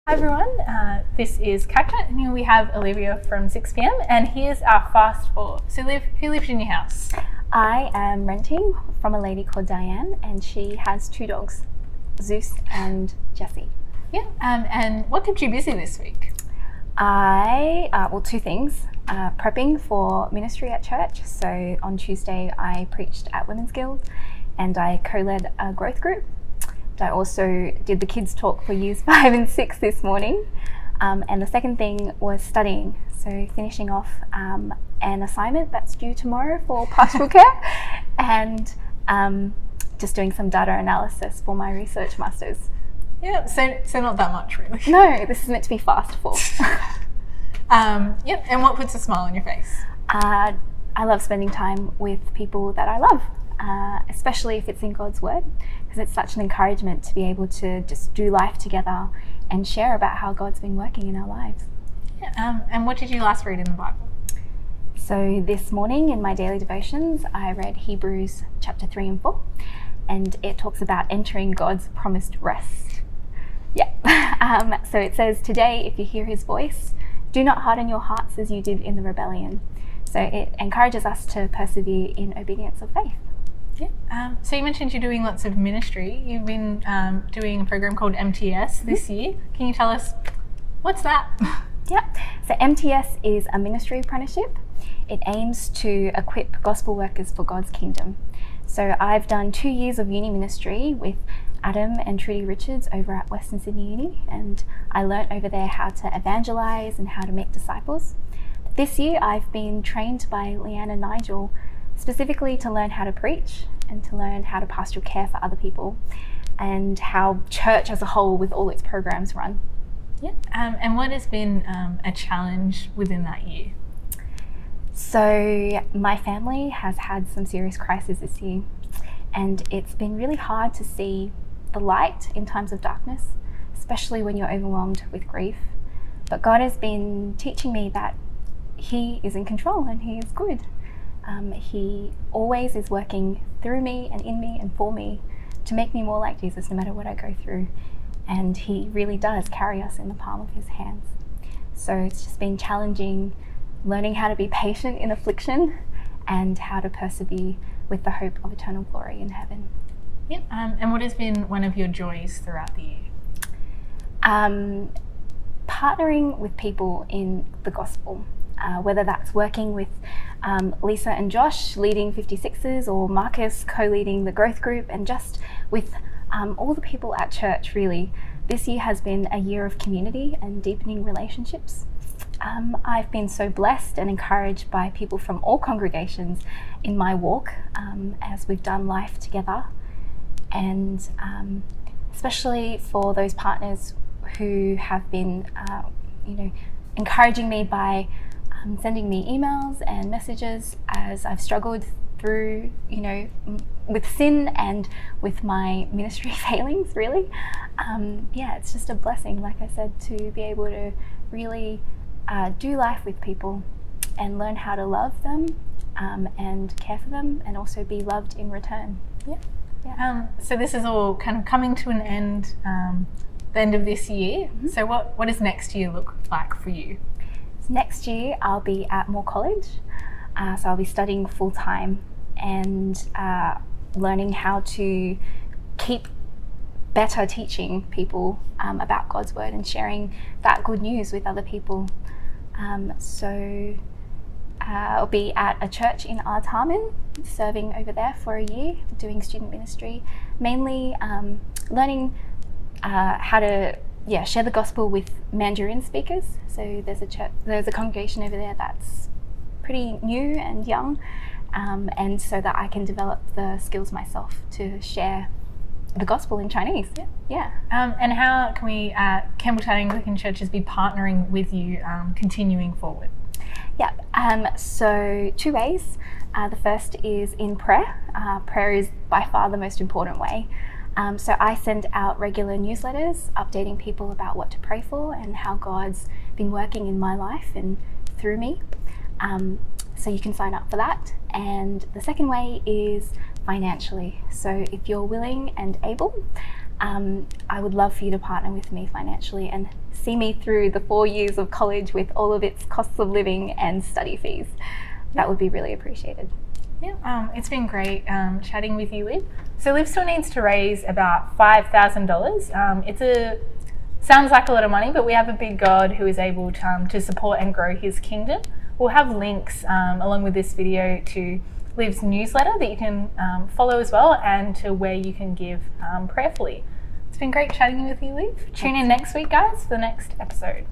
Hi everyone, this is CAC Chat, and here we have Olivea from 6pm, and here's our fast four. So Liv, who lives in your house? I am renting from a lady called Diane, and she has two dogs, Zeus and Jessie. Yeah, and what kept you busy this week? Two things. Prepping for ministry at church. So on Tuesday I preached at Women's Guild and I co-led a growth group. I also did the kids talk for years 5 and 6 this morning. And the second thing was studying. So finishing off an assignment that's due tomorrow for pastoral care and just doing some data analysis for my research masters. Yeah, so not that much really. No, this is meant to be fast for. Yep, and what puts a smile on your face? I love spending time with people that I love, especially if it's in God's Word, because it's such an encouragement to be able to just do life together and share about how God's been working in our lives. Yeah, and what did you last read in the Bible? So this morning in my daily devotions, I read Hebrews chapter 3 and 4, and it talks about entering God's promised rest. Yeah. So it says, today, if you hear his voice, do not harden your hearts as you did in the rebellion. So it encourages us to persevere in obedience of faith. Yeah. So you mentioned you're doing lots of ministry. You've been doing a program called MTS this year. Can you tell us what's that? Yeah. So MTS is a ministry apprenticeship. It aims to equip gospel workers for God's kingdom. So I've done 2 years of uni ministry with Adam and Trudy Richards over at Western Sydney Uni, and I learnt over there how to evangelize and how to make disciples. This year I've been trained by Leanne and Nigel specifically to learn how to preach and to learn how to pastoral care for other people and how church as a whole with all its programs run. Yeah. And what has been a challenge within that year? So my family has had some serious crises this year, and it's been really hard to see the light in times of darkness, especially when you're overwhelmed with grief. But God has been teaching me that he is in control and he is good. He always is working through me and in me and for me to make me more like Jesus no matter what I go through. And he really does carry us in the palm of his hands. So it's just been challenging learning how to be patient in affliction and how to persevere with the hope of eternal glory in heaven. Yep. And what has been one of your joys throughout the year? Partnering with people in the gospel, whether that's working with Lisa and Josh leading 56ers, or Marcus co-leading the growth group, and just with all the people at church really. This year has been a year of community and deepening relationships. I've been so blessed and encouraged by people from all congregations in my walk as we've done life together, and especially for those partners who have been encouraging me by sending me emails and messages as I've struggled through with sin and with my ministry failings really. It's just a blessing, like I said, to be able to really do life with people and learn how to love them and care for them and also be loved in return. Yeah. So this is all kind of coming to an end, the end of this year. Mm-hmm. So what does next year look like for you? So next year I'll be at Moore College. So I'll be studying full time and learning how to keep better teaching people about God's word and sharing that good news with other people. I'll be at a church in Artarmon, serving over there for a year, doing student ministry, mainly learning how to share the gospel with Mandarin speakers. So there's a congregation over there that's pretty new and young, and so that I can develop the skills myself to share the gospel in Chinese. Yeah. And how can we Campbelltown Anglican churches be partnering with you continuing forward? Yeah. So 2 ways. The first is in prayer. Prayer is by far the most important way. So I send out regular newsletters updating people about what to pray for and how God's been working in my life and through me. So you can sign up for that. And the second way is financially. So if you're willing and able, I would love for you to partner with me financially and see me through the 4 years of college with all of its costs of living and study fees. That would be really appreciated. Yeah, it's been great chatting with you, Liv. So Liv still needs to raise about $5,000. Sounds like a lot of money, but we have a big God who is able to support and grow his kingdom. We'll have links along with this video to Liv's newsletter that you can follow as well, and to where you can give prayerfully. It's been great chatting with you, Liv. Tune in next week, guys, for the next episode.